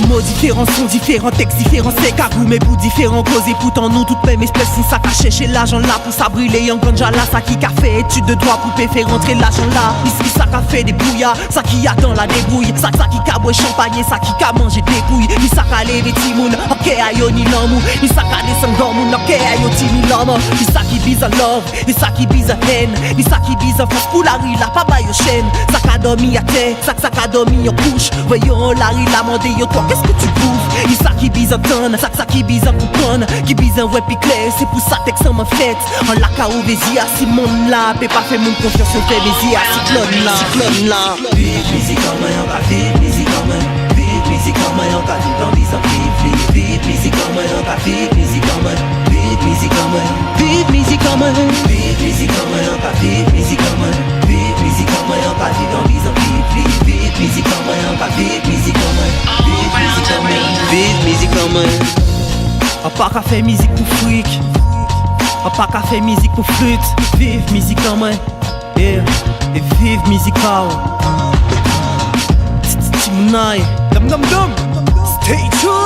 différents mots, différents sons, différents textes, différents c'est cagou, mais pour différents causes. Et pourtant nous toutes mêmes espèces, sont ça caché chez l'agent là pour ça brûler en ganja là. Ça qui a fait étude de droit pour faire rentrer l'argent là. Ici ça qui fait des brouillards, ça qui a dans la débrouille. Ça qui a boire champagne, ça qui a mangé des couilles. Il ça qui a levé timoun, ok ayo ni l'amour. Il ça qui a descend gormoun, ok ayo timi l'homme. Il ça qui bise en love, il ça qui bise en haine. Il ça qui bise en face pour la rue là, pas bail au chaîne. Ça qui a dormi à terre, ça qui a dormi en couche. Voyons la rue là, mandé yo toi qu'est-ce que tu bouffes. Il ça qui bise en tonne, ça qui bise en coupon. Qui bise en web clair, c'est pour ça texte en fait. En la ka ou vésia, si mon là, peut pas faire mon confiance, on fait vésia, cyclone là. Vive musique en main, on va vive musique en main. Vive musique en main, on va tout dans les vive. Vive musique en main, on va vive musique en main. Vive musique en main. Vive musique en main. Vive musique en main, on va vive musique en main. Vive musique en main, on va tout dans les vive. Vive musique en main, on va vive musique en main. Vive musique en main. Vive musique en main. On pas qu'à faire musique pour fric. On pas qu'à faire musique pour flûte. Vive musique en main. Yeah. Et vive musical. Timounai. Dum dum dum. Stay tuned.